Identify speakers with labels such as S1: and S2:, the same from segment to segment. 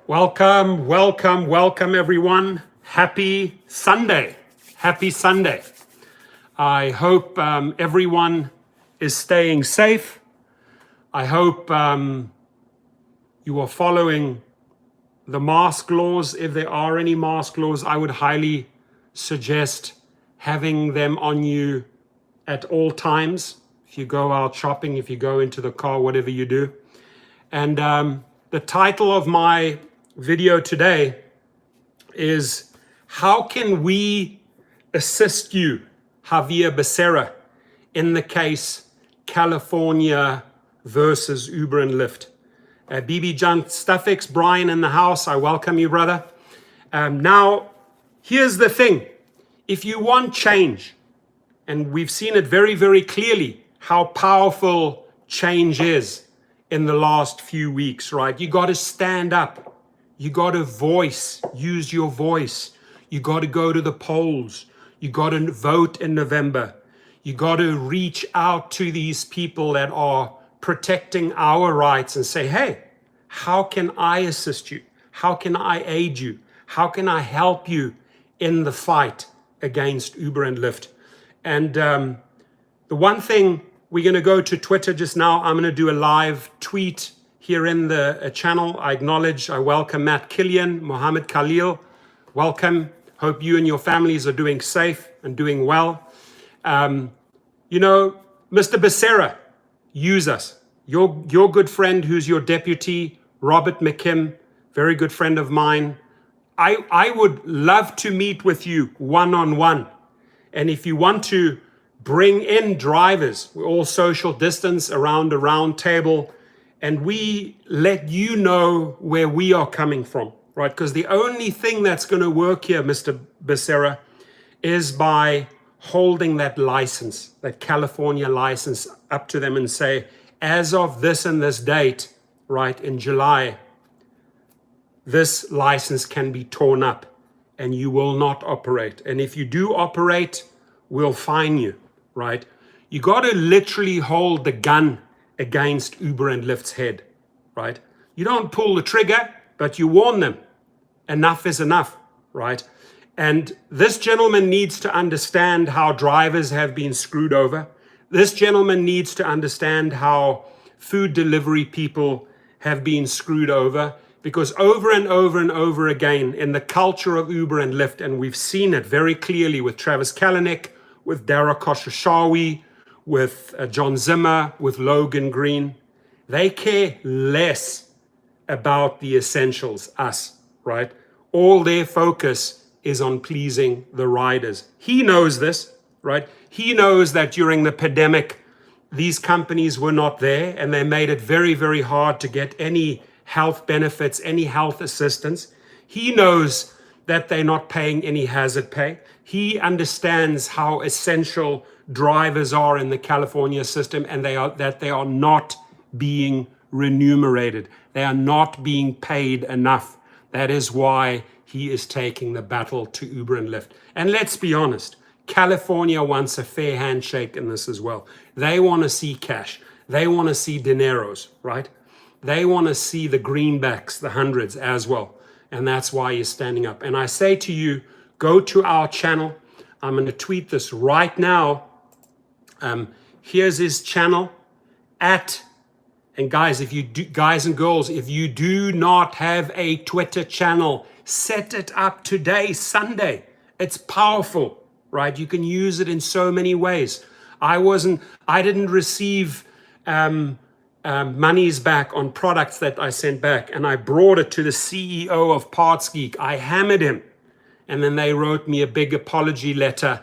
S1: Welcome, welcome, welcome everyone. Happy Sunday. Happy Sunday. I hope everyone is staying safe. I hope you are following the mask laws. If there are any mask laws, I would highly suggest having them on you at all times. If you go out shopping, if you go into the car, whatever you do. And the title of my video today is how can we assist you, Xavier Becerra, in the case California versus Uber and Lyft. BB John Stuffix, Brian in the house, I welcome you, brother. Now, here's the thing. If you want change, and we've seen it very, very clearly how powerful change is in the last few weeks, right? You got to stand up. You got to use your voice. You got to go to the polls. You got to vote in November. You got to reach out to these people that are protecting our rights and say, hey, how can I assist you? How can I aid you? How can I help you in the fight against Uber and Lyft? And the one thing, we're going to go to Twitter just now. I'm going to do a live tweet here in the channel. I welcome Matt Killian, Mohammed Khalil. Welcome. Hope you and your families are doing safe and doing well. You know, Mr. Becerra, use us. Your good friend who's your deputy, Robert McKim, very good friend of mine. I would love to meet with you one-on-one. And if you want to bring in drivers, we're all social distance around a round table, and we let you know where we are coming from, right? Because the only thing that's going to work here, Mr. Becerra, is by holding that license, that California license, up to them and say, as of this and this date, right, in July, this license can be torn up and you will not operate. And if you do operate, we'll fine you, right? You got to literally hold the gun against Uber and Lyft's head, right? You don't pull the trigger, but you warn them. Enough is enough, right? And this gentleman needs to understand how drivers have been screwed over. This gentleman needs to understand how food delivery people have been screwed over, because over and over and over again in the culture of Uber and Lyft, and we've seen it very clearly with Travis Kalanick, with Dara Khosrowshahi, with John Zimmer, with Logan Green, they care less about the essentials, us, right? All their focus is on pleasing the riders. He knows this, right? He knows that during the pandemic, these companies were not there and they made it very, very hard to get any health benefits, any health assistance. He knows that they're not paying any hazard pay. He understands how essential drivers are in the California system, and they are not being remunerated. They are not being paid enough. That is why he is taking the battle to Uber and Lyft. And let's be honest, California wants a fair handshake in this as well. They want to see cash. They want to see dineros, right? They want to see the greenbacks, the hundreds as well. And that's why he's standing up. And I say to you, go to our channel. I'm going to tweet this right now. Here's his channel and guys, guys and girls, if you do not have a Twitter channel, set it up today, Sunday. It's powerful, right? You can use it in so many ways. I didn't receive monies back on products that I sent back, and I brought it to the CEO of Parts Geek. I hammered him, and then they wrote me a big apology letter.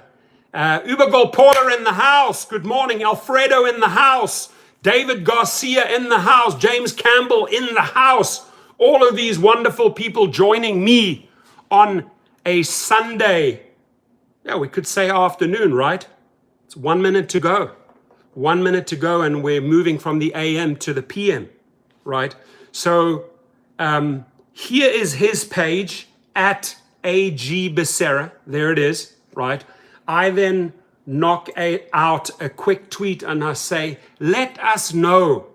S1: Uber Gold Porter in the house. Good morning. Alfredo in the house. David Garcia in the house. James Campbell in the house. All of these wonderful people joining me on a Sunday. Yeah, we could say afternoon, right? It's 1 minute to go. 1 minute to go, and we're moving from the AM to the PM, right? So here is his page at AG Becerra. There it is, right? I then knock out a quick tweet and I say, let us know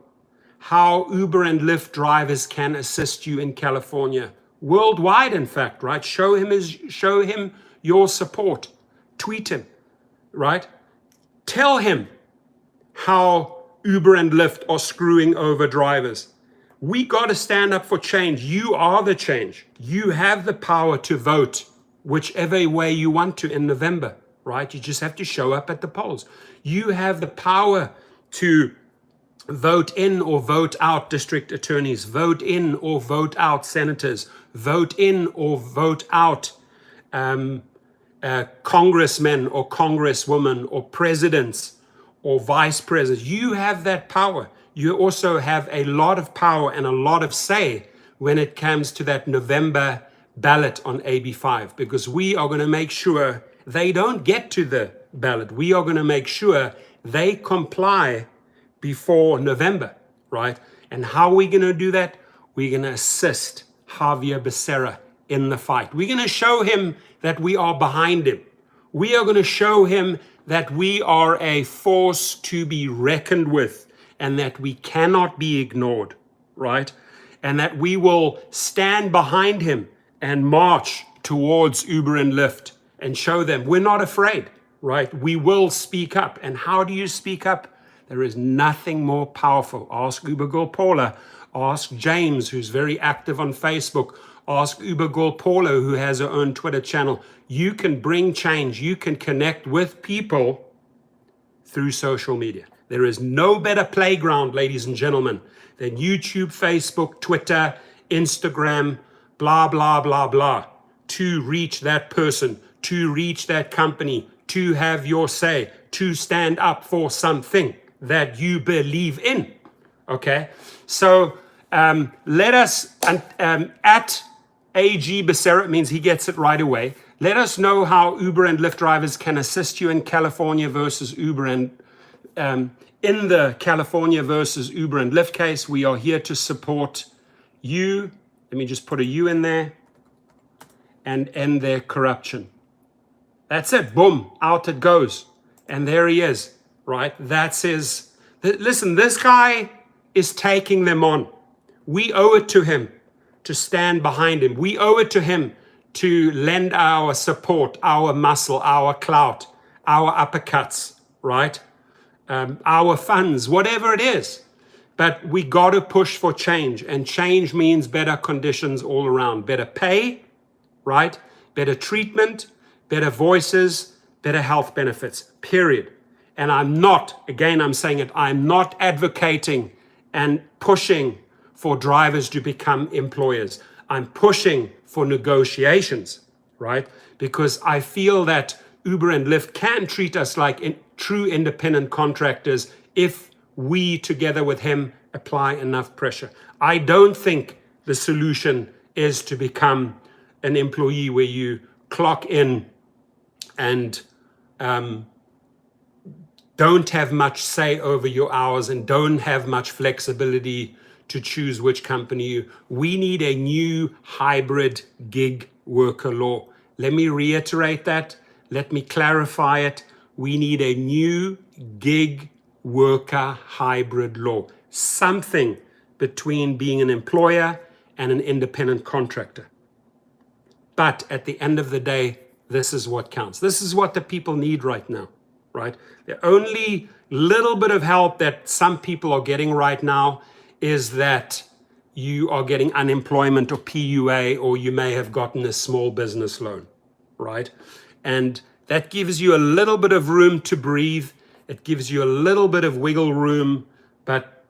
S1: how Uber and Lyft drivers can assist you in California, worldwide, in fact, right? Show him your support. Tweet him, right? Tell him how Uber and Lyft are screwing over drivers. We got to stand up for change. You are the change. You have the power to vote whichever way you want to in November, right? You just have to show up at the polls. You have the power to vote in or vote out district attorneys, vote in or vote out senators, vote in or vote out congressmen or congresswomen or presidents or vice presidents. You have that power. You also have a lot of power and a lot of say when it comes to that November ballot on AB5, because we are going to make sure they don't get to the ballot. We are going to make sure they comply before November, right? And how are we going to do that? We're going to assist Xavier Becerra in the fight. We're going to show him that we are behind him. We are going to show him that we are a force to be reckoned with and that we cannot be ignored, right? And that we will stand behind him and march towards Uber and Lyft and show them we're not afraid, right? We will speak up. And how do you speak up? There is nothing more powerful. Ask Uber Girl Paula. Ask James, who's very active on Facebook. Ask Uber Girl Paula, who has her own Twitter channel. You can bring change. You can connect with people through social media. There is no better playground, ladies and gentlemen, than YouTube, Facebook, Twitter, Instagram, blah, blah, blah, blah, to reach that person, to reach that company, to have your say, to stand up for something that you believe in, okay? So let us, at AG Becerra, means he gets it right away. Let us know how Uber and Lyft drivers can assist you in California versus Uber and, in the California versus Uber and Lyft case. We are here to support you. Let me just put a U in there, and end their corruption. That's it, boom, out it goes. And there he is, right? That's his, listen, this guy is taking them on. We owe it to him to stand behind him. We owe it to him to lend our support, our muscle, our clout, our uppercuts, right? Our funds, whatever it is. But we got to push for change, and change means better conditions all around. Better pay, right? Better treatment, better voices, better health benefits, period. And I'm not, again, I'm saying it, I'm not advocating and pushing for drivers to become employers. I'm pushing for negotiations, right? Because I feel that Uber and Lyft can treat us like true independent contractors if we, together with him, apply enough pressure. I don't think the solution is to become an employee where you clock in and don't have much say over your hours and don't have much flexibility to choose which company we need a new hybrid gig worker law. Let me reiterate that. Let me clarify it. We need a new gig worker hybrid law. Something between being an employer and an independent contractor. But at the end of the day, this is what counts. This is what the people need right now, right? The only little bit of help that some people are getting right now is that you are getting unemployment or PUA, or you may have gotten a small business loan, right? And that gives you a little bit of room to breathe. It gives you a little bit of wiggle room, but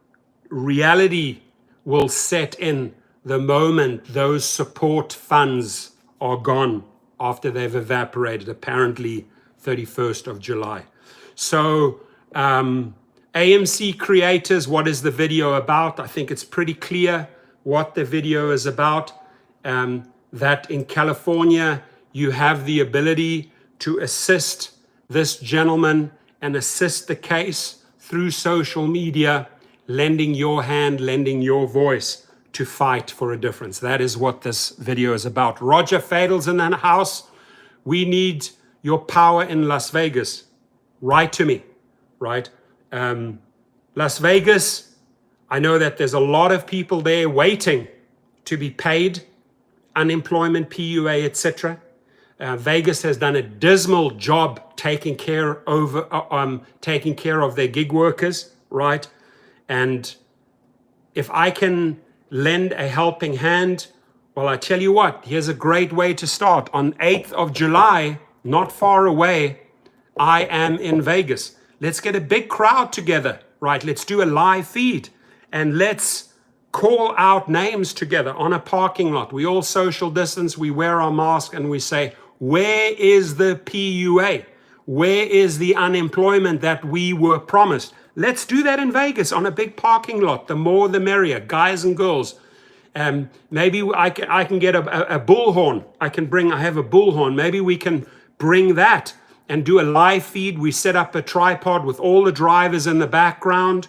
S1: reality will set in the moment those support funds are gone after they've evaporated, apparently 31st of July. So AMC creators, what is the video about? I think it's pretty clear what the video is about, that in California, you have the ability to assist this gentleman and assist the case through social media, lending your hand, lending your voice to fight for a difference. That is what this video is about. Roger Fadel's in the house. We need your power in Las Vegas. Write to me, right? Las Vegas, I know that there's a lot of people there waiting to be paid, unemployment, PUA, etc. Vegas has done a dismal job taking care of their gig workers, right? And if I can lend a helping hand, well, I tell you what, here's a great way to start. On 8th of July, not far away, I am in Vegas. Let's get a big crowd together, right? Let's do a live feed and let's call out names together on a parking lot. We all social distance, we wear our mask, and we say, where is the PUA? Where is the unemployment that we were promised? Let's do that in Vegas on a big parking lot. The more the merrier, guys and girls. Maybe I can get a bullhorn. I have a bullhorn. Maybe we can bring that and do a live feed. We set up a tripod with all the drivers in the background.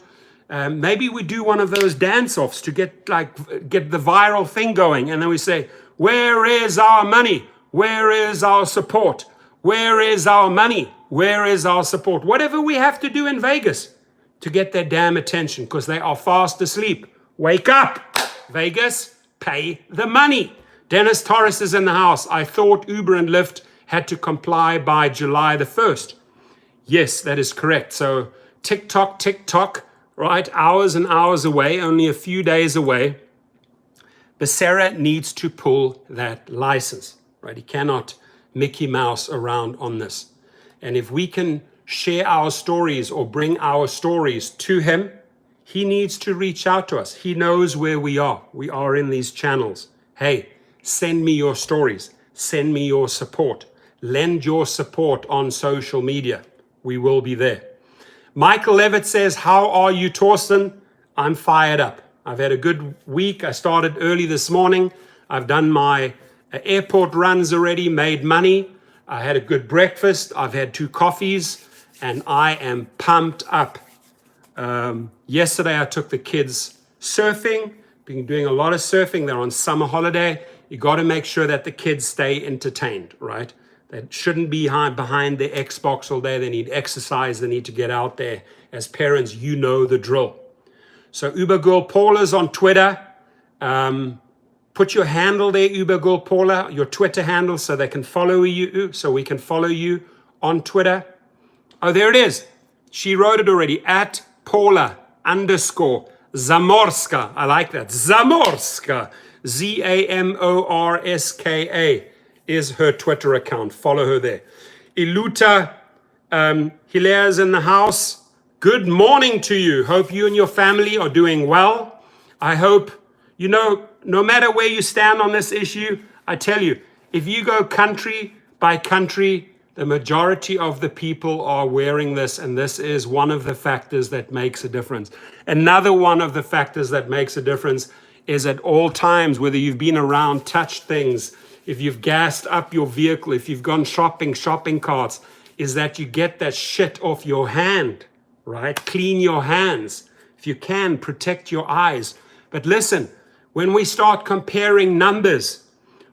S1: Maybe we do one of those dance-offs to get the viral thing going. And then we say, where is our money? Where is our support? Where is our money? Where is our support? Whatever we have to do in Vegas to get their damn attention, because they are fast asleep. Wake up, Vegas, pay the money. Dennis Torres is in the house. I thought Uber and Lyft had to comply by July the 1st. Yes, that is correct. So tick-tock, right? Hours and hours away, only a few days away. Becerra needs to pull that license, right? He cannot Mickey Mouse around on this. And if we can share our stories or bring our stories to him, he needs to reach out to us. He knows where we are. We are in these channels. Hey, send me your stories. Send me your support. Lend your support on social media. We will be there. Michael Levitt says, how are you, Torsten? I'm fired up. I've had a good week. I started early this morning. I've done my airport runs already, made money. I had a good breakfast. I've had 2 coffees, and I am pumped up. Yesterday, I took the kids surfing. Been doing a lot of surfing. They're on summer holiday. You got to make sure that the kids stay entertained, right? They shouldn't be behind their Xbox all day. They need exercise. They need to get out there. As parents, you know the drill. So Uber Girl Paula's on Twitter. Put your handle there, Uber Girl Paula, your Twitter handle, so they can follow you, so we can follow you on Twitter. Oh, there it is. She wrote it already. At Paula_Zamorska. I like that. Zamorska. Zamorska is her Twitter account. Follow her there. Iluta Hilaire's in the house. Good morning to you. Hope you and your family are doing well. I hope, no matter where you stand on this issue, I tell you, if you go country by country, the majority of the people are wearing this, and this is one of the factors that makes a difference. Another one of the factors that makes a difference is at all times, whether you've been around, touched things, if you've gassed up your vehicle, if you've gone shopping carts, is that you get that shit off your hand, right? Clean your hands. If you can, protect your eyes. But listen, when we start comparing numbers,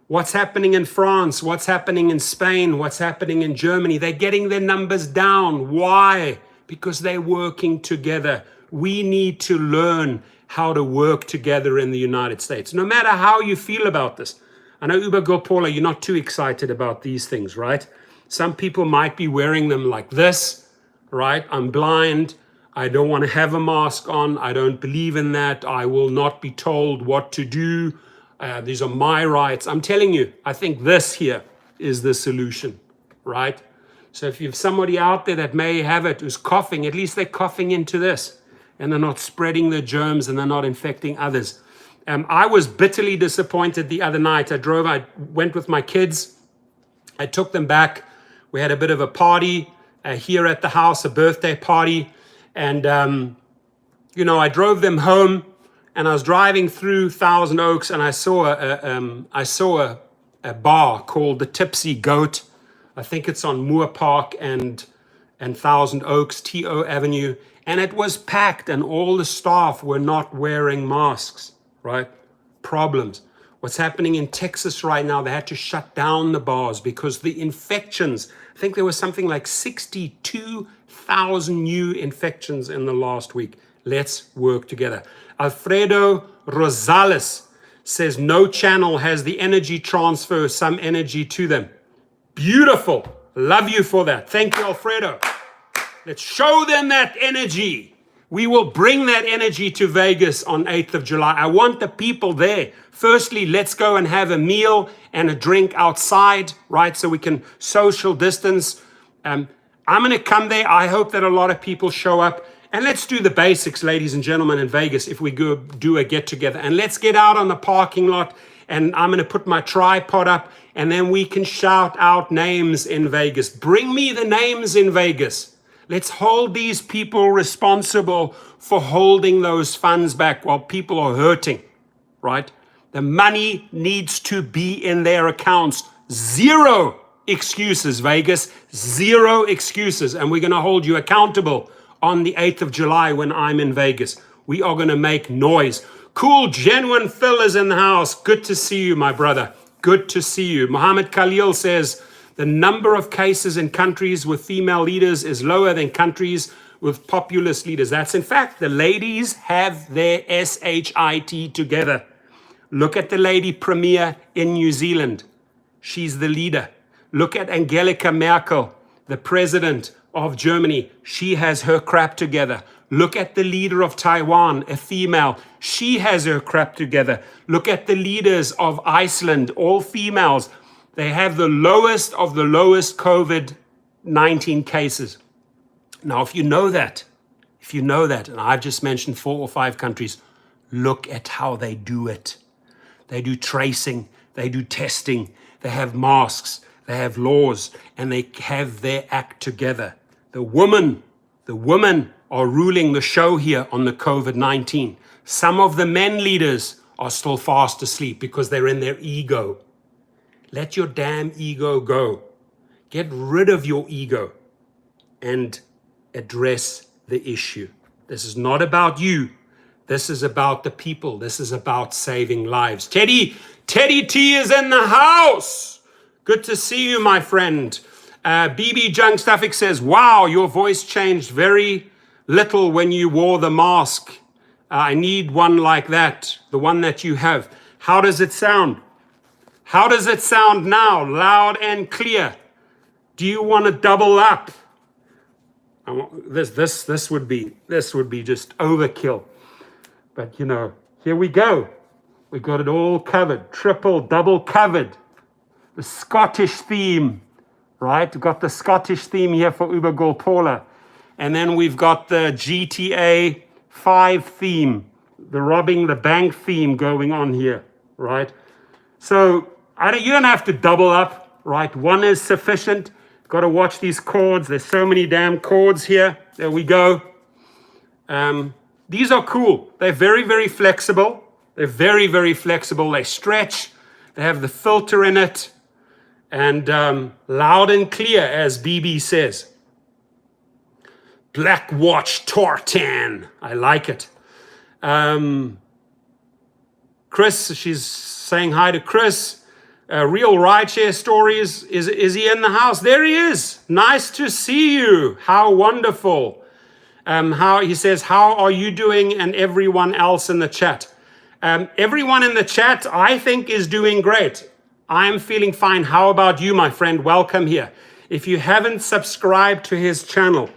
S1: what's happening in France, what's happening in Spain, what's happening in Germany, they're getting their numbers down. Why? Because they're working together. We need to learn how to work together in the United States, no matter how you feel about this. I know, Uber Girl Paula, you're not too excited about these things, right? Some people might be wearing them like this, right? I'm blind. I don't want to have a mask on. I don't believe in that. I will not be told what to do. These are my rights. I'm telling you, I think this here is the solution, right? So if you have somebody out there that may have it who's coughing, at least they're coughing into this and they're not spreading the germs and they're not infecting others. I was bitterly disappointed the other night. I went with my kids. I took them back. We had a bit of a party here at the house, a birthday party. And, I drove them home, and I was driving through Thousand Oaks, and I saw a bar called the Tipsy Goat. I think it's on Moore Park and Thousand Oaks, T.O. Avenue. And it was packed, and all the staff were not wearing masks, right? Problems. What's happening in Texas right now, they had to shut down the bars because the infections, I think there was something like 62,000 new infections in the last week. Let's work together. Alfredo Rosales says, no channel has the energy transfer, some energy to them. Beautiful. Love you for that. Thank you, Alfredo. Let's show them that energy. We will bring that energy to Vegas on 8th of July. I want the people there. Firstly, let's go and have a meal and a drink outside, right? So we can social distance. I'm going to come there. I hope that a lot of people show up. And let's do the basics, ladies and gentlemen, in Vegas if we go do a get together. And let's get out on the parking lot. And I'm going to put my tripod up. And then we can shout out names in Vegas. Bring me the names in Vegas. Let's hold these people responsible for holding those funds back while people are hurting, right? The money needs to be in their accounts. Zero excuses, Vegas. Zero excuses. And we're going to hold you accountable on the 8th of July when I'm in Vegas. We are going to make noise. Cool, genuine Phil is in the house. Good to see you, my brother. Good to see you. Mohammed Khalil says, the number of cases in countries with female leaders is lower than countries with populist leaders. That's in fact, the ladies have their SHIT together. Look at the lady premier in New Zealand. She's the leader. Look at Angelica Merkel, the president of Germany. She has her crap together. Look at the leader of Taiwan, a female. She has her crap together. Look at the leaders of Iceland, all females. They have the lowest of the lowest COVID-19 cases. Now, if you know that, and I've just mentioned 4 or 5 countries, look at how they do it. They do tracing, they do testing, they have masks, they have laws, and they have their act together. The women are ruling the show here on the COVID-19. Some of the men leaders are still fast asleep because they're in their ego. Let your damn ego go. Get rid of your ego and address the issue. This is not about you. This is about the people. This is about saving lives. Teddy T is in the house. Good to see you, my friend. BB Jung Stuffik says, wow, your voice changed very little when you wore the mask. I need one like that, the one that you have. How does it sound? How does it sound now? Loud and clear. Do you want to double up? This would be just overkill. But you know, here we go. We got it all covered, triple, double covered. The Scottish theme, right? We've got the Scottish theme here for Uber Golpola. And then we've got the GTA 5 theme, the robbing the bank theme going on here, right? So you don't have to double up, right? One is sufficient. Got to watch these chords. There's so many damn chords here. There we go. These are cool. They're very, very flexible. They're very, very flexible. They stretch. They have the filter in it. And loud and clear, as BB says. Black Watch Tartan. I like it. Chris, she's saying hi to Chris. Real Rideshare Stories. Is he in the house? There he is. Nice to see you. How wonderful. He says, how are you doing? And everyone else in the chat. Everyone in the chat, I think, is doing great. I'm feeling fine. How about you, my friend? Welcome here. If you haven't subscribed to his channel,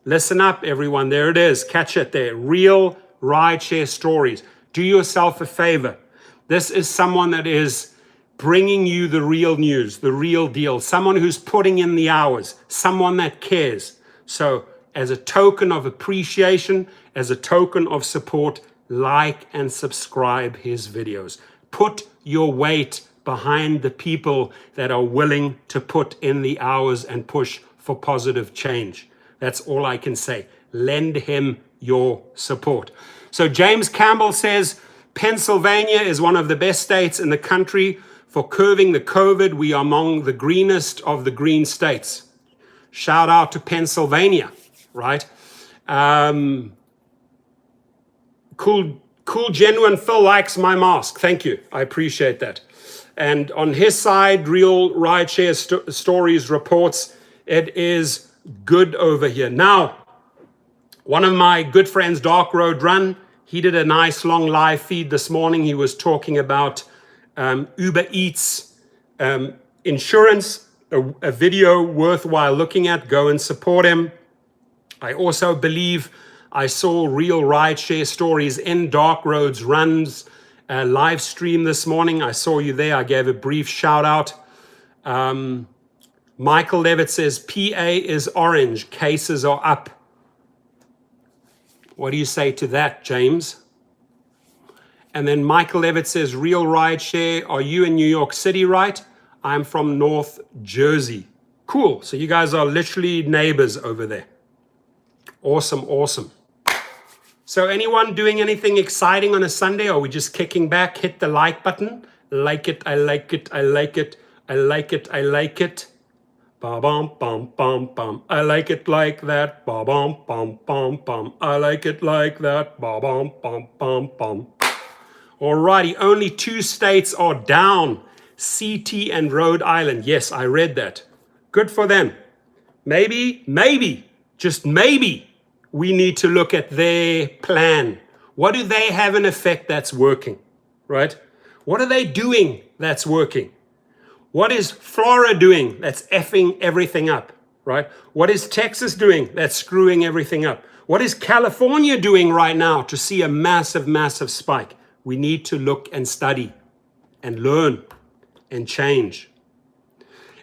S1: listen up, everyone. There it is. Catch it there. Real Rideshare Stories. Do yourself a favor. This is someone that is bringing you the real news, the real deal. Someone who's putting in the hours. Someone that cares. So as a token of appreciation, as a token of support, like and subscribe his videos. Put your weight behind the people that are willing to put in the hours and push for positive change. That's all I can say. Lend him your support. So James Campbell says, Pennsylvania is one of the best states in the country for curbing the COVID. We are among the greenest of the green states. Shout out to Pennsylvania, right? Cool, genuine Phil likes my mask. Thank you. I appreciate that. And on his side, Real Rideshare Stories reports, it is good over here. Now, one of my good friends, Dark Road Run, He did a nice long live feed this morning. He was talking about Uber Eats insurance, a video worthwhile looking at. Go and support him. I also believe I saw Real Rideshare Stories in Dark Roads Runs live stream this morning. I saw you there. I gave a brief shout out. Michael Levitt says, PA is orange, cases are up. What do you say to that, James? And then Michael Levitt says, Real Rideshare, are you in New York City, right? I'm from North Jersey. Cool. So you guys are literally neighbors over there. Awesome, awesome. So anyone doing anything exciting on a Sunday, or are we just kicking back? Hit the like button. Like it, I like it, I like it, I like it, I like it. Ba-bum, bum, bum, bum. I like it like that. Ba-bum, bum, bum, bum. I like it like that. Ba-bum, bum, bum, bum. Alrighty, only 2 states are down. CT and Rhode Island. Yes, I read that. Good for them. Maybe, just maybe, we need to look at their plan. What do they have in effect that's working, right? What are they doing that's working? What is Florida doing that's effing everything up, right? What is Texas doing that's screwing everything up? What is California doing right now to see a massive, massive spike? We need to look and study and learn and change.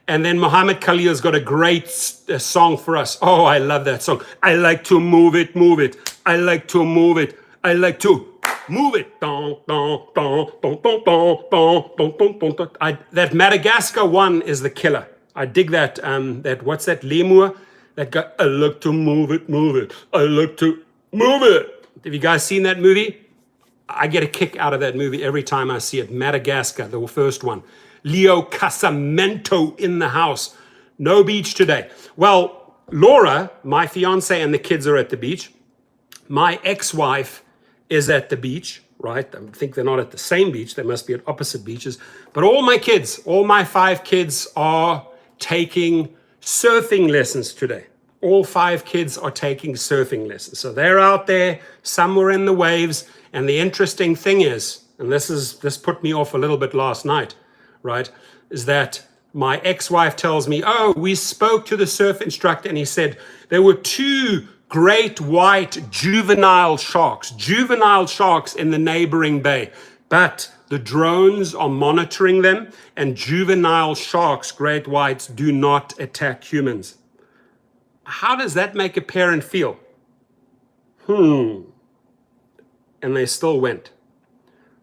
S1: And then Muhammad Khalil's got a great song for us. Oh, I love that song. I like to move it, move it. I like to move it. I like to move it. That Madagascar one is the killer. I dig that. That what's that? Lemur. That guy. I like to move it, move it. I like to move it. Have you guys seen that movie? I get a kick out of that movie every time I see it. Madagascar, the first one. Leo Casamento in the house. No beach today. Well, Laura, my fiance, and the kids are at the beach. My ex-wife is at the beach, right? I think they're not at the same beach. They must be at opposite beaches. But all my kids, all my 5 kids are taking surfing lessons today. All 5 kids are taking surfing lessons. So they're out there, somewhere in the waves. And the interesting thing is, and this put me off a little bit last night, right, is that my ex-wife tells me, oh, we spoke to the surf instructor and he said there were 2 great white juvenile sharks in the neighboring bay, but the drones are monitoring them, and juvenile sharks, great whites, do not attack humans. How does that make a parent feel? And they still went.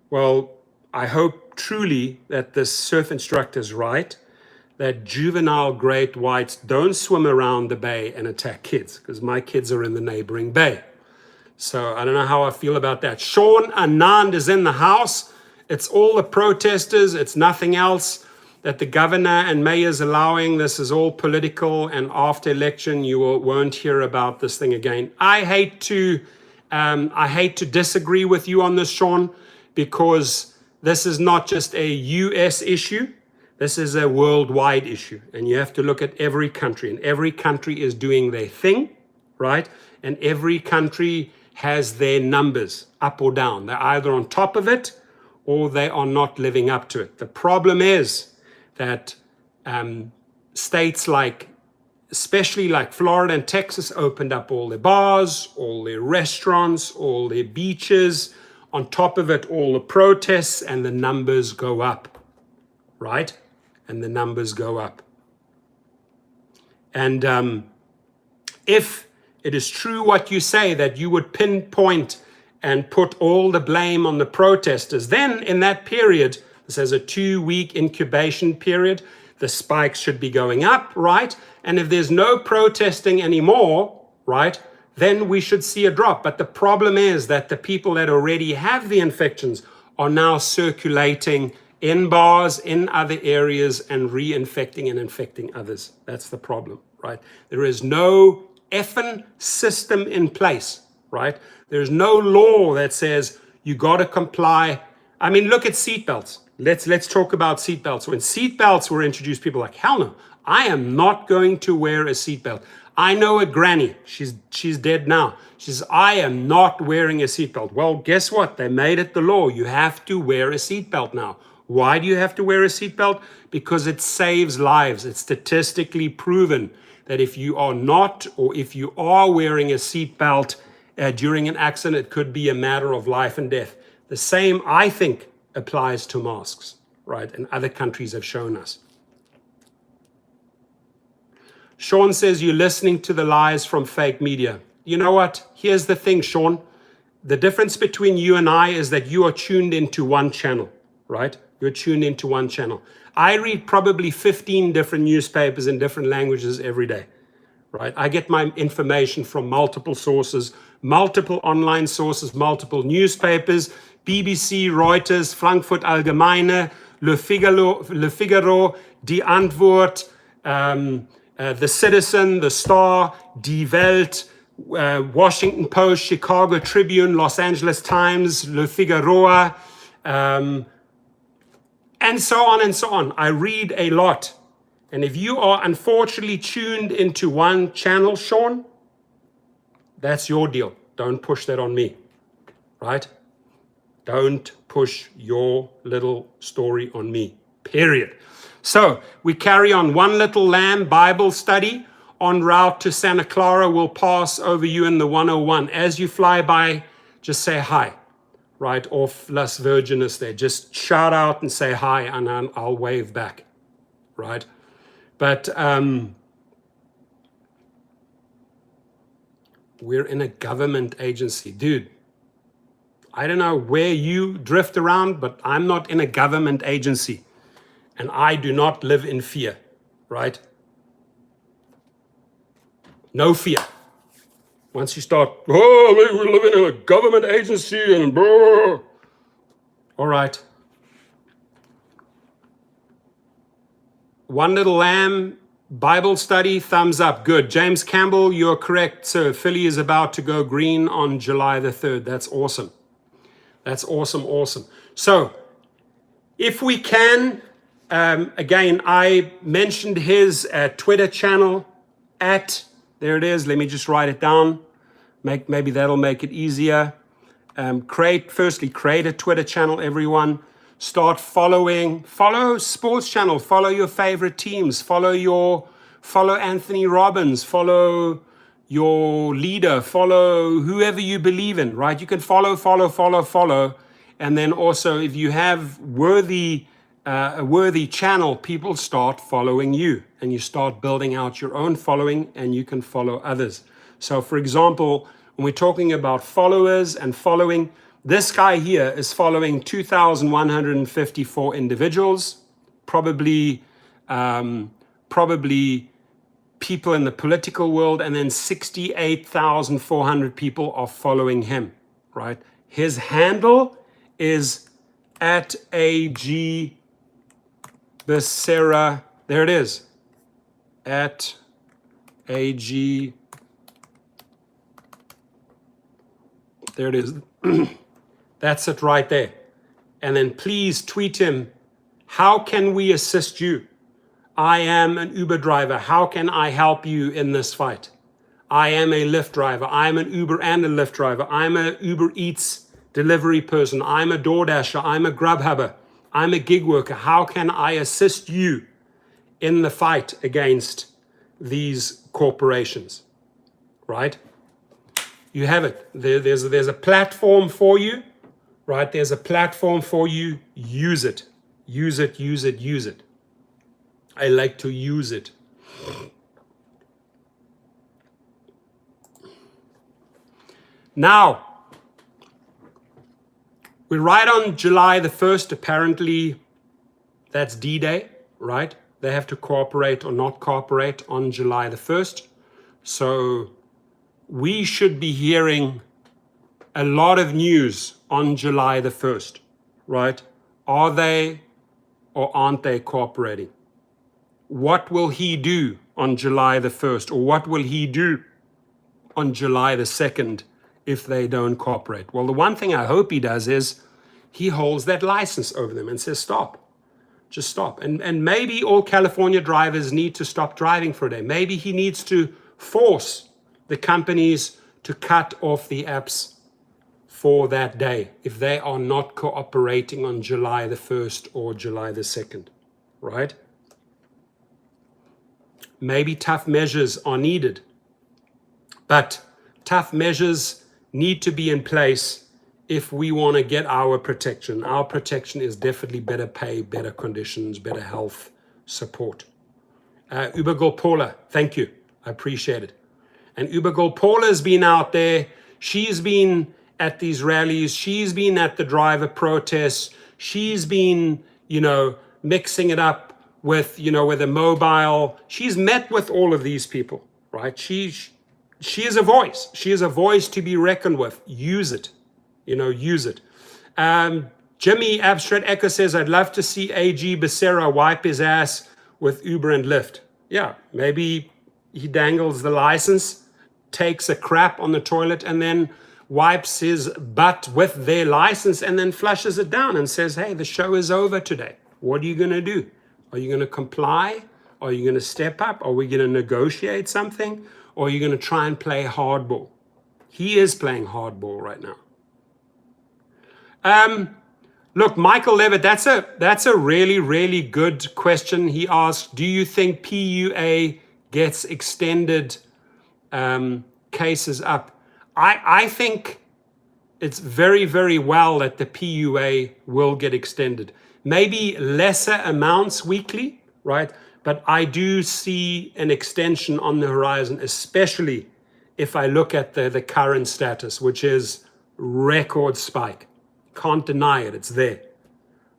S1: Well, I hope truly that this surf instructor is right, that juvenile great whites don't swim around the bay and attack kids, because my kids are in the neighboring bay. So I don't know how I feel about that. Sean Anand is in the house. It's all the protesters. It's nothing else that the governor and mayor is allowing. This is all political, and after election, you won't hear about this thing again. I hate to disagree with you on this, Sean, because this is not just a US issue. This is a worldwide issue, and you have to look at every country, and every country is doing their thing, right? And every country has their numbers, up or down. They're either on top of it or they are not living up to it. The problem is that states like, especially like Florida and Texas, opened up all their bars, all their restaurants, all their beaches. On top of it, all the protests, and the numbers go up, right? And the numbers go up. And if it is true what you say, that you would pinpoint and put all the blame on the protesters, then in that period, this is a 2-week incubation period, the spikes should be going up, right? And if there's no protesting anymore, right, then we should see a drop. But the problem is that the people that already have the infections are now circulating in bars, in other areas, and reinfecting and infecting others. That's the problem, right? There is no effing system in place, right? There's no law that says you got to comply. I mean, look at seatbelts. Let's talk about seatbelts. When seatbelts were introduced, people were like, hell no, I am not going to wear a seatbelt. I know a granny, she's dead now. She says, I am not wearing a seatbelt. Well, guess what? They made it the law. You have to wear a seatbelt now. Why do you have to wear a seatbelt? Because it saves lives. It's statistically proven that if you are not, or if you are wearing a seatbelt during an accident, it could be a matter of life and death. The same, I think, applies to masks, right? And other countries have shown us. Sean says you're listening to the lies from fake media. You know what? Here's the thing, Sean. The difference between you and I is that you are tuned into one channel, right? You're tuned into one channel. I read probably 15 different newspapers in different languages every day, right? I get my information from multiple sources, multiple online sources, multiple newspapers, BBC, Reuters, Frankfurt Allgemeine, Le Figaro, Die Antwoord, The Citizen, The Star, Die Welt, Washington Post, Chicago Tribune, Los Angeles Times, Le Figaro, and so on and so on. I read a lot. And if you are unfortunately tuned into one channel, Sean, that's your deal. Don't push that on me, right? Don't push your little story on me, period. So we carry on. One Little Lamb Bible study en route to Santa Clara will pass over you in the 101. As you fly by, just say hi, right off Las Virgenes there. Just shout out and say hi, and I'll wave back, right? But we're in a government agency. Dude, I don't know where you drift around, but I'm not in a government agency. And I do not live in fear, right? No fear. Once you start, oh, we're living in a government agency and blah. All right. One Little Lamb Bible study, thumbs up. Good. James Campbell, you're correct, sir. Philly is about to go green on July the 3rd. That's awesome. That's awesome, awesome. So, if we can, again, I mentioned his Twitter channel there it is. Let me just write it down. Maybe that'll make it easier. Firstly, create a Twitter channel, everyone. Start follow sports channel, follow your favorite teams, follow Anthony Robbins, follow your leader, follow whoever you believe in, right? You can follow. And then also, if you have a worthy channel, people start following you, and you start building out your own following, and you can follow others. So for example, when we're talking about followers and following, this guy here is following 2,154 individuals, probably people in the political world, and then 68,400 people are following him, right? His handle is at AG Becerra. There it is. At AG. There it is. That's it right there. And then please tweet him. How can we assist you? I am an Uber driver. How can I help you in this fight? I am a Lyft driver. I'm an Uber and a Lyft driver. I'm a Uber Eats delivery person. I'm a DoorDasher. I'm a Grubhubber. I'm a gig worker. How can I assist you in the fight against these corporations? Right? You have it. There's a platform for you, right? There's a platform for you. Use it. Use it, use it, use it. I like to use it. Now, we're right on July the 1st. Apparently, that's D-Day, right? They have to cooperate or not cooperate on July the 1st. So we should be hearing a lot of news on July the 1st, right? Are they or aren't they cooperating? What will he do on July the 1st? Or what will he do on July the 2nd if they don't cooperate? Well, the one thing I hope he does is he holds that license over them and says, stop, just stop. And maybe all California drivers need to stop driving for a day. Maybe he needs to force the companies to cut off the apps for that day if they are not cooperating on July the 1st or July the 2nd, right? Maybe tough measures are needed, but tough measures need to be in place if we want to get our protection. Our protection is definitely better pay, better conditions, better health support. Uber Girl Paula, thank you. I appreciate it. And Uber Girl Paula has been out there. She's been at these rallies. She's been at the driver protests. She's been, mixing it up with, with a mobile. She's met with all of these people, right? She is a voice. She is a voice to be reckoned with. Use it, use it. Jimmy Abstract Echo says, I'd love to see AG Becerra wipe his ass with Uber and Lyft. Yeah, maybe he dangles the license, takes a crap on the toilet, and then wipes his butt with their license and then flushes it down and says, hey, the show is over today. What are you going to do? Are you going to comply? Are you going to step up? Are we going to negotiate something? Or are you going to try and play hardball? He is playing hardball right now. Look, Michael Levitt, that's a really, really good question. He asked, do you think PUA gets extended cases up? I think it's very, very well that the PUA will get extended. Maybe lesser amounts weekly, right? But I do see an extension on the horizon, especially if I look at the current status, which is record spike. Can't deny it, it's there.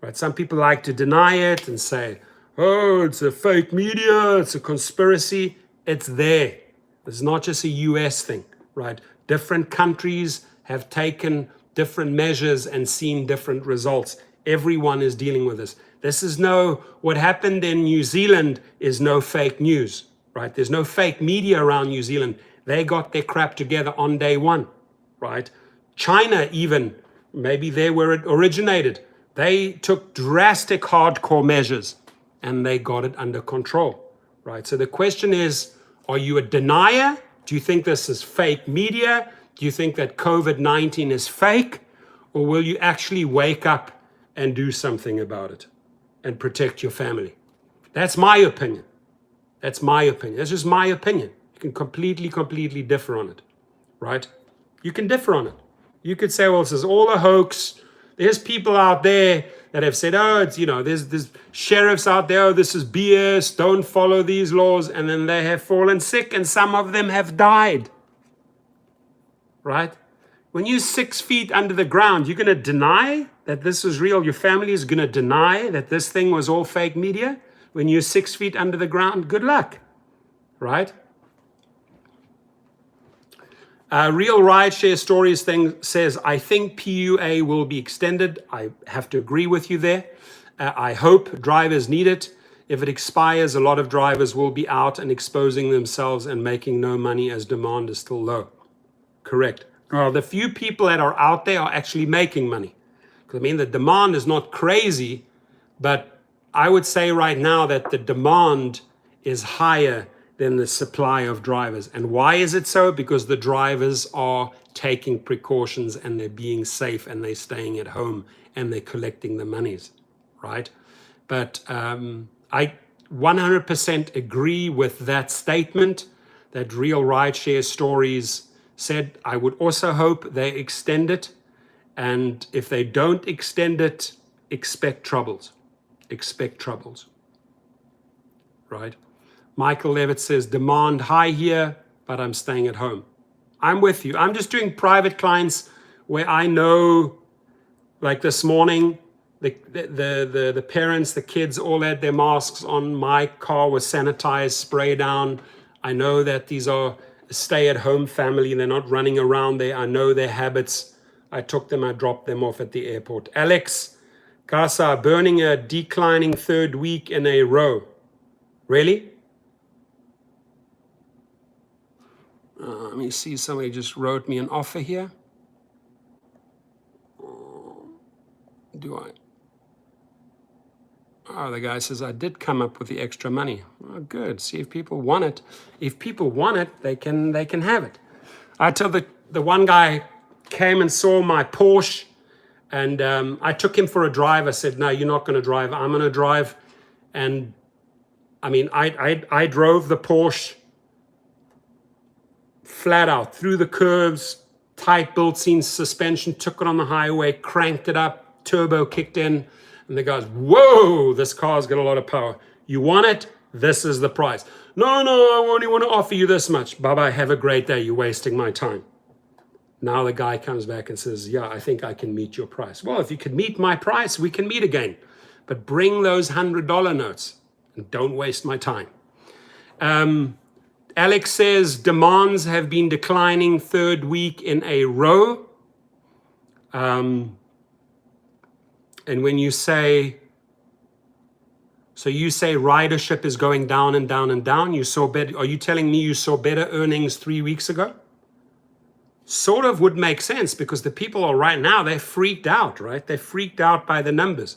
S1: Right? Some people like to deny it and say, oh, it's a fake media, it's a conspiracy. It's there. It's not just a US thing, right? Different countries have taken different measures and seen different results. Everyone is dealing with this. What happened in New Zealand is no fake news, right? There's no fake media around New Zealand. They got their crap together on day one, right? China even, maybe they where it originated. They took drastic hardcore measures and they got it under control, right? So the question is, are you a denier? Do you think this is fake media? Do you think that COVID-19 is fake? Or will you actually wake up and do something about it and protect your family? That's my opinion. That's my opinion. That's just my opinion. You can completely differ on it, right? You can differ on it. You could say, well, this is all a hoax. There's people out there that have said, oh, it's, there's sheriffs out there, oh, this is BS, don't follow these laws. And then they have fallen sick and some of them have died, right? When you're 6 feet under the ground, you're going to deny that this is real. Your family is going to deny that this thing was all fake media. When you're 6 feet under the ground, good luck, right? Real Rideshare Stories thing says, I think PUA will be extended. I have to agree with you there. I hope drivers need it. If it expires, a lot of drivers will be out and exposing themselves and making no money as demand is still low. Correct. Well, the few people that are out there are actually making money. I mean, the demand is not crazy, but I would say right now that the demand is higher than the supply of drivers. And why is it so? Because the drivers are taking precautions and they're being safe and they're staying at home and they're collecting the monies, right? But I 100% agree with that statement that Real Rideshare Stories said. I would also hope they extend it. And if they don't extend it, expect troubles. Expect troubles, right? Michael Levitt says, demand high here, but I'm staying at home. I'm with you. I'm just doing private clients where I know, like this morning, the parents, the kids all had their masks on. My car was sanitized, spray down. I know that these are a stay-at-home family. They're not running around there. I know their habits. I took them, I dropped them off at the airport. Alex Casa, burning a declining third week in a row. Really? Let me see, somebody just wrote me an offer here. Do I? Oh, the guy says, I did come up with the extra money. Oh, good. See if people want it. If people want it, they can have it. I tell the one guy came and saw my Porsche, and I took him for a drive. I said, no, you're not going to drive. I'm going to drive. And I mean, I drove the Porsche flat out through the curves, tight built scene suspension, took it on the highway, cranked it up, turbo kicked in, and the guy's, whoa, this car's got a lot of power. You want it? This is the price. No, I only want to offer you this much. Bye-bye, have a great day. You're wasting my time. Now the guy comes back and says, yeah, I think I can meet your price. Well, if you can meet my price, we can meet again. But bring those $100 notes and don't waste my time. Alex says demands have been declining third week in a row. And when you say, so you say ridership is going down and down and down, you saw better, are you telling me you saw better earnings 3 weeks ago? Sort of would make sense, because the people are right now, they're freaked out, right? They're freaked out by the numbers.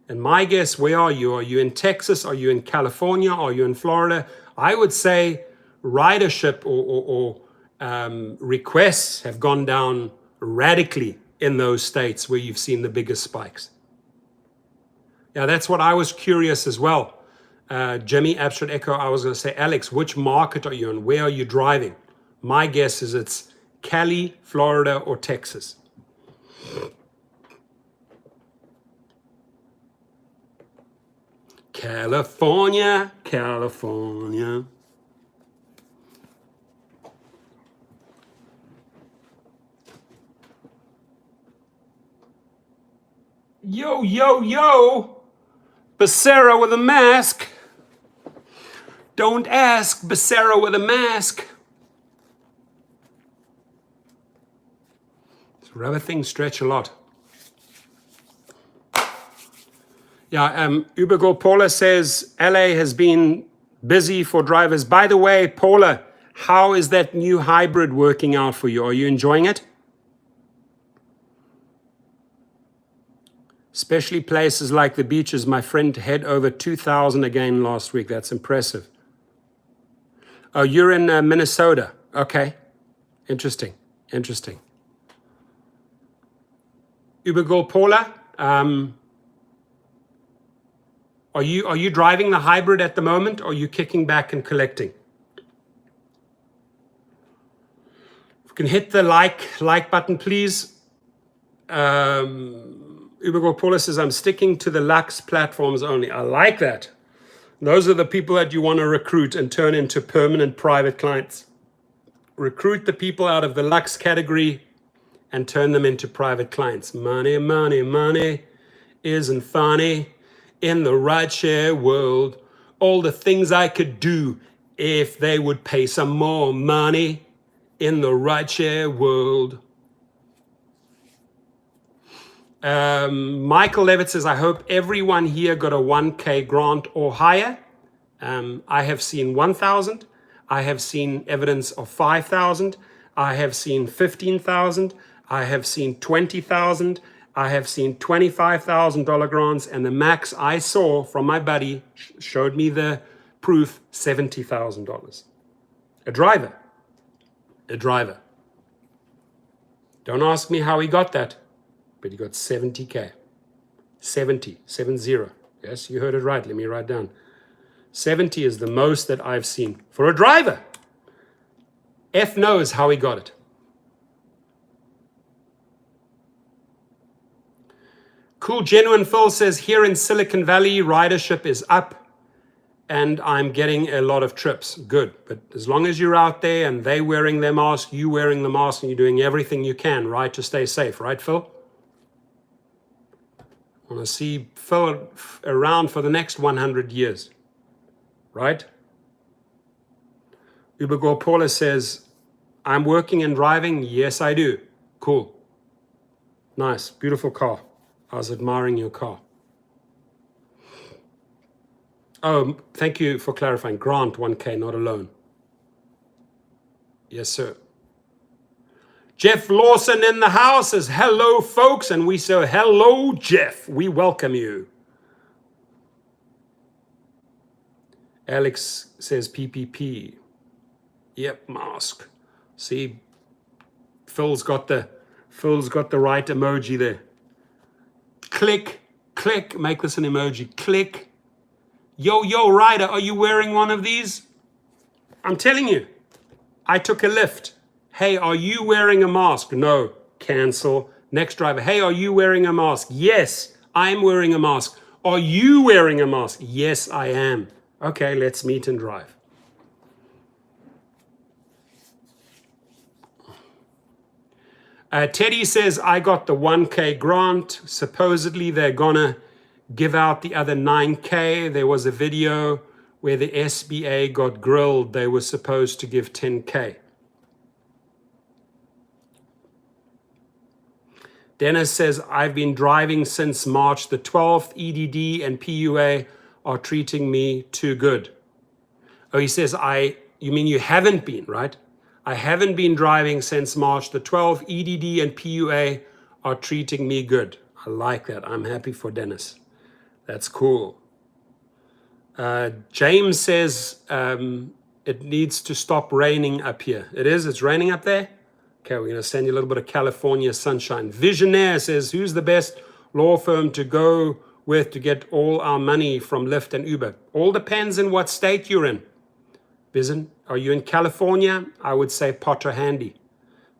S1: And my guess, where are you? Are you in Texas? Are you in California? Are you in Florida? I would say ridership or requests have gone down radically in those states where you've seen the biggest spikes. Yeah, that's what I was curious as well. Jimmy, Abstract Echo, I was going to say, Alex, which market are you in? Where are you driving? My guess is it's Cali, Florida, or Texas. California, California. Yo, yo, yo. Becerra with a mask. Don't ask, Becerra with a mask. These rubber things stretch a lot. Yeah, Uber Girl Paula says LA has been busy for drivers. By the way, Paula, how is that new hybrid working out for you? Are you enjoying it? Especially places like the beaches. My friend had over 2,000 again last week. That's impressive. Oh, you're in Minnesota. Okay. Interesting. Interesting. Uber Girl Paula, are you driving the hybrid at the moment, or are you kicking back and collecting? If you can hit the like button, please. Uber Girl Paula says, I'm sticking to the Lux platforms only. I like that. Those are the people that you want to recruit and turn into permanent private clients. Recruit the people out of the Lux category and turn them into private clients. Money, money, money isn't funny. In the rideshare world, all the things I could do if they would pay some more money in the rideshare world. Michael Levitt says, I hope everyone here got a 1K grant or higher. I have seen 1,000. I have seen evidence of 5,000. I have seen 15,000. I have seen 20,000. I have seen $25,000 grants, and the max I saw from my buddy showed me the proof, $70,000. A driver. A driver. Don't ask me how he got that, but he got 70K. 70. Yes, you heard it right. Let me write down. 70 is the most that I've seen for a driver. F knows how he got it. Cool Genuine Phil says, here in Silicon Valley, ridership is up and I'm getting a lot of trips. Good. But as long as you're out there and they wearing their mask, you wearing the mask, and you're doing everything you can, right, to stay safe. Right, Phil? I want to see Phil around for the next 100 years. Right? Uber Girl Paula says, I'm working and driving. Yes, I do. Cool. Nice. Beautiful car. I was admiring your car. Oh, thank you for clarifying. Grant 1K, not a loan. Yes, sir. Jeff Lawson in the house says, hello, folks. And we say, hello, Jeff. We welcome you. Alex says PPP. Yep, mask. See, Phil's got the right emoji there. Click, click, make this an emoji. Click. Yo, Ryder, are you wearing one of these? I'm telling you, I took a lift. Hey, are you wearing a mask? No, cancel. Next driver, hey, are you wearing a mask? Yes, I'm wearing a mask. Are you wearing a mask? Yes, I am. Okay, let's meet and drive. Teddy says, I got the 1K grant. Supposedly they're gonna give out the other 9K. There was a video where the SBA got grilled. They were supposed to give 10K. Dennis says, I've been driving since March the 12th. EDD and PUA are treating me too good. Oh, he says, you mean you haven't been, right? I haven't been driving since March the 12th. EDD and PUA are treating me good. I like that. I'm happy for Dennis. That's cool. James says it needs to stop raining up here. It is? It's raining up there? Okay, we're going to send you a little bit of California sunshine. Visionaire says, who's the best law firm to go with to get all our money from Lyft and Uber? All depends in what state you're in. Vision, are you in California? I would say Potter Handy.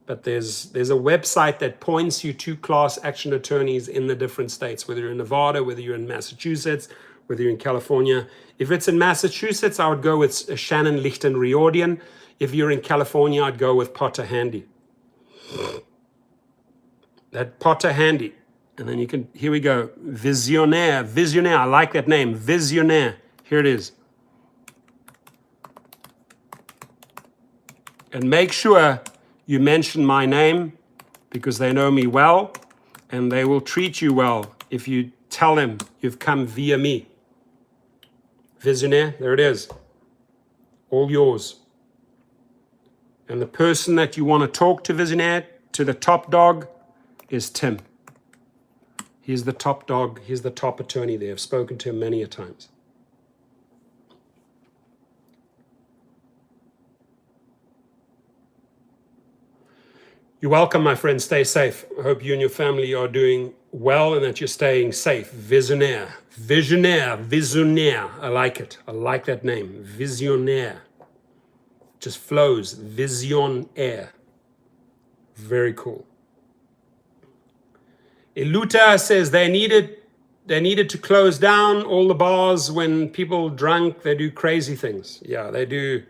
S1: But there's a website that points you to class action attorneys in the different states, whether you're in Nevada, whether you're in Massachusetts, whether you're in California. If it's in Massachusetts, I would go with Shannon Lichten Riordan. If you're in California, I'd go with Potter Handy. That Potter Handy. And then you can, here we go. Visionaire, I like that name, Visionaire. Here it is. And make sure you mention my name because they know me well and they will treat you well if you tell them you've come via me. Visionaire, there it is. All yours. And the person that you want to talk to, Visionaire, to the top dog, is Tim. He's the top dog. He's the top attorney there. I've spoken to him many a times. You're welcome, my friend. Stay safe. I hope you and your family are doing well and that you're staying safe. Visionaire. I like it. I like that name. Visionaire. Just flows. Visionaire. Very cool. Iluta says they needed to close down all the bars. When people drunk, they do crazy things. Yeah, they do.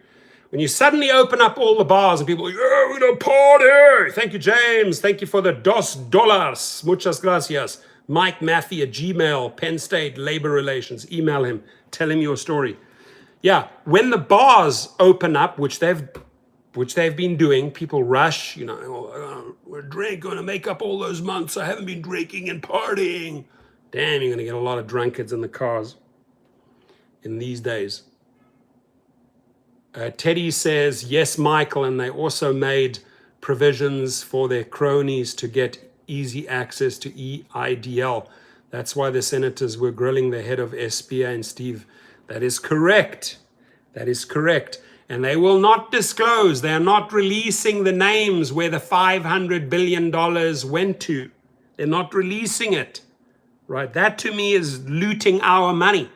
S1: When you suddenly open up all the bars and people are like, yeah, we're going to party. Thank you, James. Thank you for the $2. Muchas gracias. Mike Mathey at Gmail, Penn State Labor Relations. Email him. Tell him your story. Yeah, when the bars open up, which they've been doing, people rush, we're going to make up all those months I haven't been drinking and partying. Damn, you're going to get a lot of drunkards in the cars in these days. Teddy says, yes, Michael, and they also made provisions for their cronies to get easy access to EIDL. That's why the senators were grilling the head of SBA and Steve. That is correct. That is correct. And they will not disclose. They are not releasing the names where the $500 billion went to. They're not releasing it. Right? That to me is looting our money.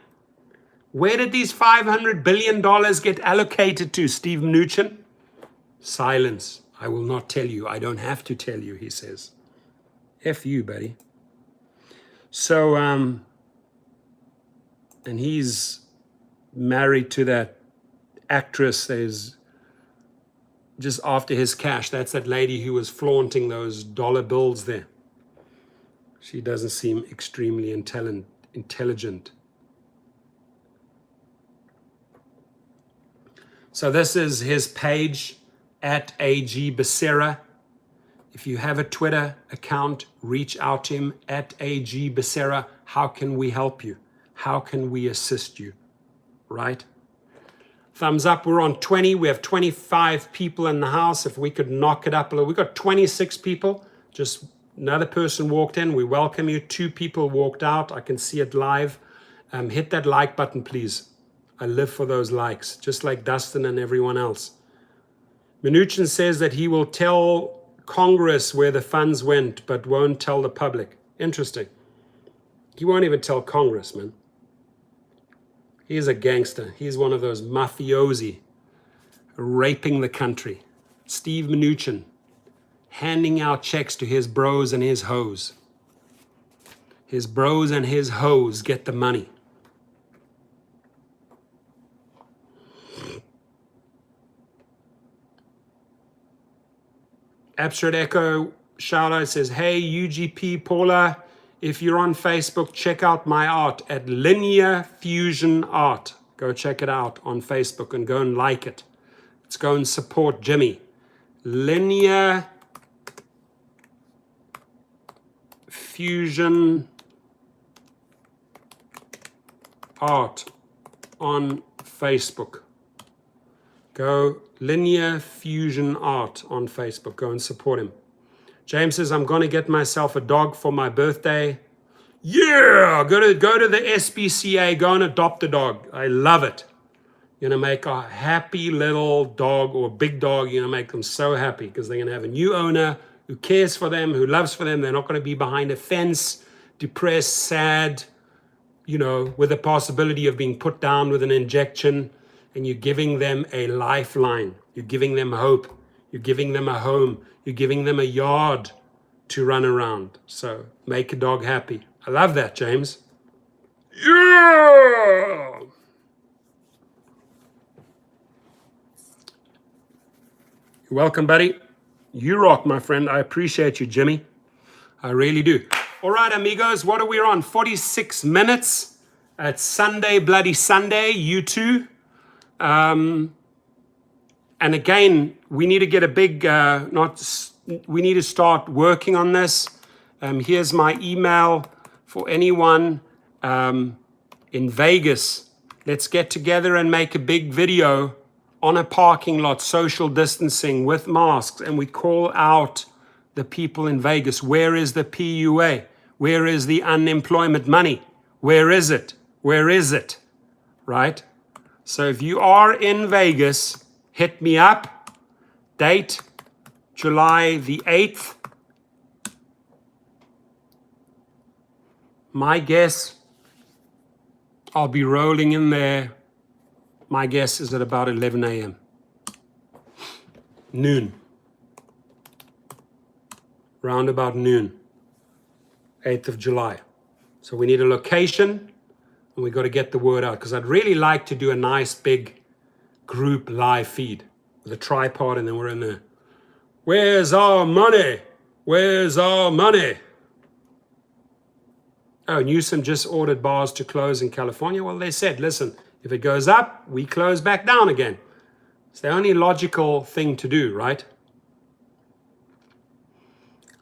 S1: Where did these $500 billion get allocated to, Steve Mnuchin? Silence. I will not tell you. I don't have to tell you, he says. F you, buddy. So, and he's married to that actress that is just after his cash. That's that lady who was flaunting those dollar bills there. She doesn't seem extremely intelligent. So this is his page, at AG Becerra. If you have a Twitter account, reach out to him, at AG Becerra. How can we help you? How can we assist you? Right? Thumbs up. We're on 20. We have 25 people in the house. If we could knock it up a little. We've got 26 people. Just another person walked in. We welcome you. 2 people walked out. I can see it live. Hit that like button, please. I live for those likes, just like Dustin and everyone else. Mnuchin says that he will tell Congress where the funds went, but won't tell the public. Interesting. He won't even tell Congress, man. He's a gangster. He's one of those mafiosi raping the country. Steve Mnuchin, handing out checks to his bros and his hoes. His bros and his hoes get the money. Abstract Echo shout out says, hey, UGP Paula, if you're on Facebook, check out my art at Linear Fusion Art. Go check it out on Facebook and go and like it. Let's go and support Jimmy. Linear Fusion Art on Facebook. Go Linear Fusion Art on Facebook. Go and support him. James says, I'm going to get myself a dog for my birthday. Yeah, go to the SPCA, go and adopt a dog. I love it. You're going to make a happy little dog or big dog. You're going to make them so happy because they're going to have a new owner who cares for them, who loves for them. They're not going to be behind a fence, depressed, sad, with the possibility of being put down with an injection. And you're giving them a lifeline. You're giving them hope. You're giving them a home. You're giving them a yard to run around. So make a dog happy. I love that, James. Yeah! You're welcome, buddy. You rock, my friend. I appreciate you, Jimmy. I really do. All right, amigos, what are we on? 46 minutes. It's Sunday, bloody Sunday. You too. And again, we need to get a big, we need to start working on this. Here's my email for anyone in Vegas. Let's get together and make a big video on a parking lot, social distancing with masks, and we call out the people in Vegas. Where is the PUA? Where is the unemployment money? Where is it? Where is it? Right? So if you are in Vegas, hit me up. Date, July the 8th. My guess, I'll be rolling in there. My guess is at about 11 a.m. Noon. Round about noon. 8th of July. So we need a location. And we got to get the word out because I'd really like to do a nice big group live feed with a tripod, and then we're in there. Where's our money? Where's our money? Oh, Newsom just ordered bars to close in California. Well, they said, listen, if it goes up, we close back down again. It's the only logical thing to do, right?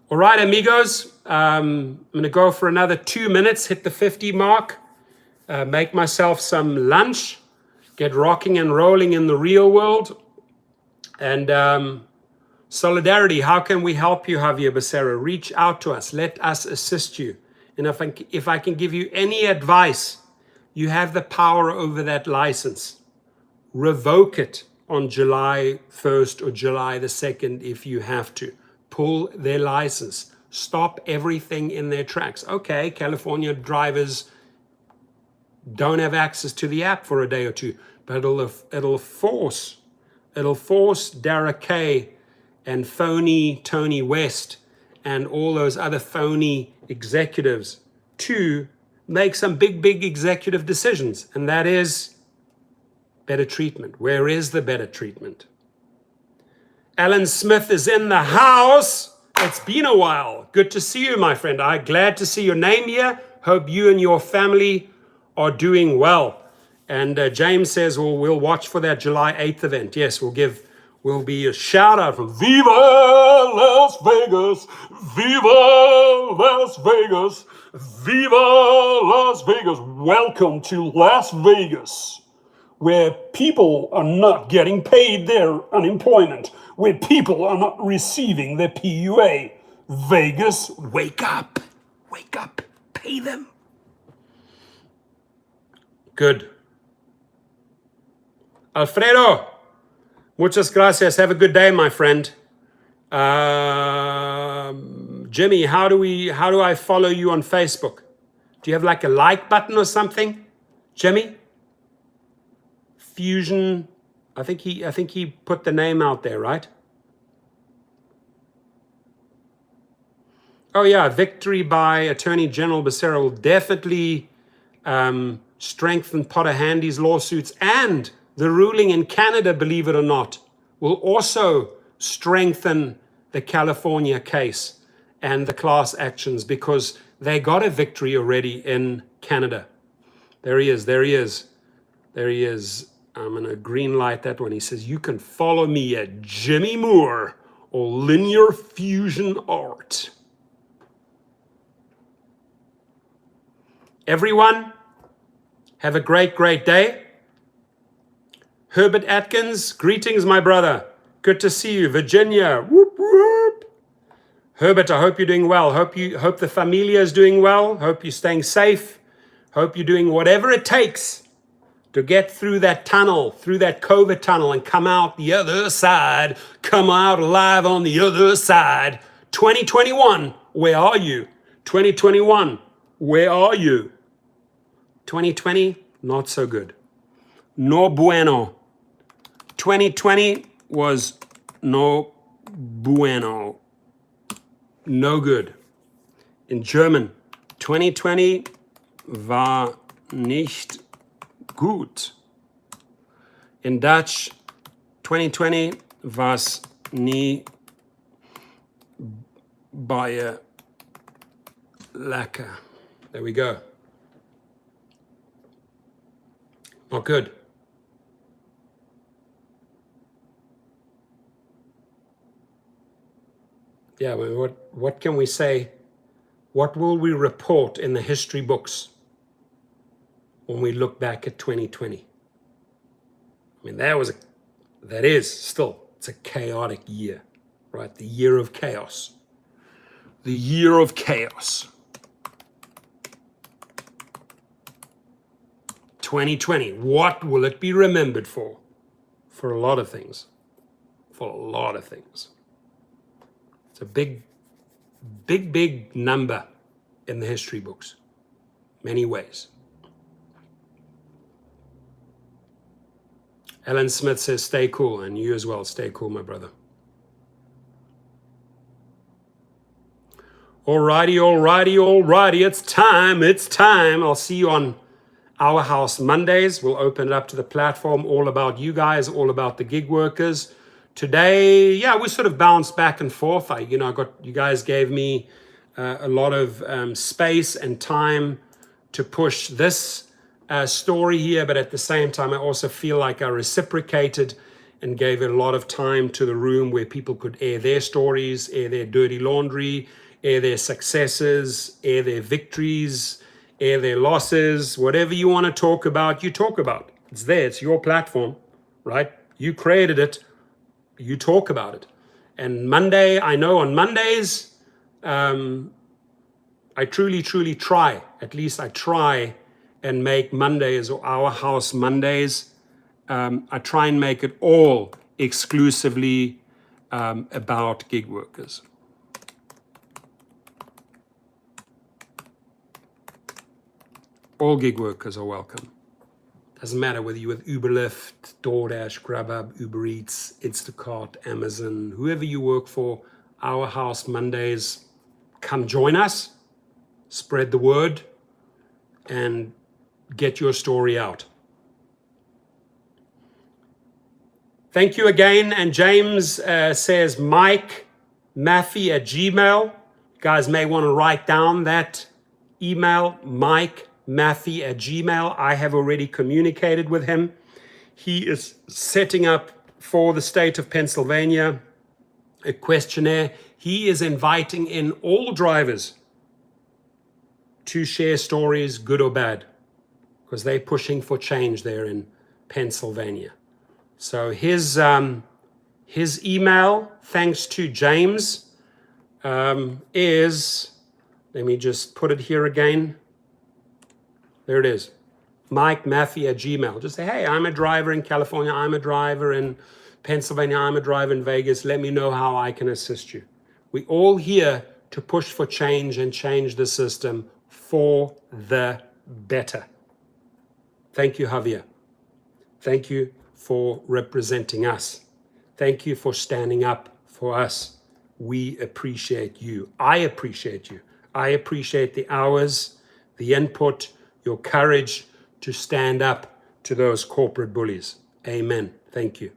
S1: All right, amigos. I'm going to go for another 2 minutes, hit the 50 mark. Make myself some lunch, get rocking and rolling in the real world. And solidarity, how can we help you, Xavier Becerra? Reach out to us. Let us assist you. And if I can give you any advice, you have the power over that license. Revoke it on July 1st or July the 2nd if you have to. Pull their license. Stop everything in their tracks. Okay, California drivers don't have access to the app for a day or two, but it'll force Dara K and phony Tony West and all those other phony executives to make some big executive decisions, and that is better treatment. Where is the better treatment? Alan Smith is in the house. It's been a while. Good to see you, my friend. I'm glad to see your name here. Hope you and your family are doing well. And James says, well, we'll watch for that July 8th event. Yes, will be a shout out from Viva Las Vegas, Viva Las Vegas, Viva Las Vegas. Welcome to Las Vegas, where people are not getting paid their unemployment, where people are not receiving their PUA. Vegas, wake up, pay them. Good. Alfredo, muchas gracias. Have a good day, my friend. Jimmy, how do I follow you on Facebook? Do you have like a like button or something? Jimmy? Fusion. I think he put the name out there, right? Oh yeah, victory by Attorney General Becerra will definitely strengthen Potter Handy's lawsuits, and the ruling in Canada, believe it or not, will also strengthen the California case and the class actions, because they got a victory already in Canada. There he is. I'm going to green light that one. He says, you can follow me at Jimmy Moore or Linear Fusion Art. Everyone, have a great, great day. Herbert Atkins, greetings, my brother. Good to see you. Virginia, whoop, whoop. Herbert, I hope you're doing well. Hope the familia is doing well. Hope you're staying safe. Hope you're doing whatever it takes to get through that tunnel, through that COVID tunnel, and come out the other side. Come out alive on the other side. 2021, where are you? 2021, where are you? 2020, not so good. No bueno. 2020 was no bueno. No good. In German, 2020 war nicht gut. In Dutch, 2020 was nie baie lekker. There we go. Not good. Yeah, well, what can we say? What will we report in the history books when we look back at 2020? I mean, that is still, it's a chaotic year, right? The year of chaos. The year of chaos. 2020, what will it be remembered for? For a lot of things. For a lot of things. It's a big, big, big number in the history books. Many ways. Ellen Smith says, stay cool. And you as well, stay cool, my brother. Alrighty. It's time. I'll see you on Our House Mondays. We'll open it up to the platform, all about you guys, all about the gig workers. Today, yeah, we sort of bounced back and forth. You guys gave me a lot of space and time to push this story here, but at the same time, I also feel like I reciprocated and gave a lot of time to the room where people could air their stories, air their dirty laundry, air their successes, air their victories, air their losses. Whatever you want to talk about, you talk about. It's there. It's your platform, right? You created it. You talk about it. And Monday, I know on Mondays, I truly try, at least I try and make Mondays or Our House Mondays, I try and make it all exclusively about gig workers. All gig workers are welcome. Doesn't matter whether you're with Uber, Lyft, DoorDash, GrabHub, Uber Eats, Instacart, Amazon, whoever you work for, Our House Mondays, come join us, spread the word, and get your story out. Thank you again. And James says Mike Maffey at Gmail. You guys may want to write down that email, Mike Maffey at Gmail. I have already communicated with him. He is setting up for the state of Pennsylvania a questionnaire. He is inviting in all drivers to share stories, good or bad, because they're pushing for change there in Pennsylvania. So his email, thanks to James, is, let me just put it here again. There it is. MikeMaffey@gmail. Just say, hey, I'm a driver in California. I'm a driver in Pennsylvania. I'm a driver in Vegas. Let me know how I can assist you. We're all here to push for change and change the system for the better. Thank you, Javier. Thank you for representing us. Thank you for standing up for us. We appreciate you. I appreciate you. I appreciate the hours, the input, your courage to stand up to those corporate bullies. Amen. Thank you.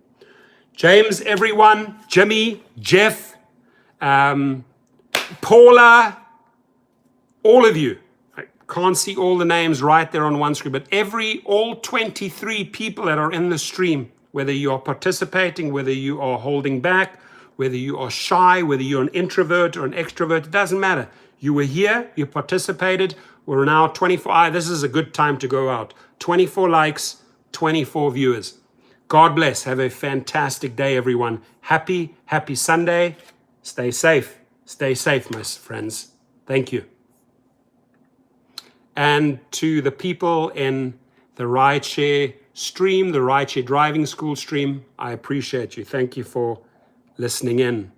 S1: James, everyone, Jimmy, Jeff, Paula, all of you. I can't see all the names right there on one screen, but all 23 people that are in the stream, whether you are participating, whether you are holding back, whether you are shy, whether you're an introvert or an extrovert, it doesn't matter. You were here, you participated. We're now 24. This is a good time to go out. 24 likes, 24 viewers. God bless. Have a fantastic day, everyone. Happy Sunday. Stay safe. Stay safe, my friends. Thank you. And to the people in the rideshare stream, the rideshare driving school stream, I appreciate you. Thank you for listening in.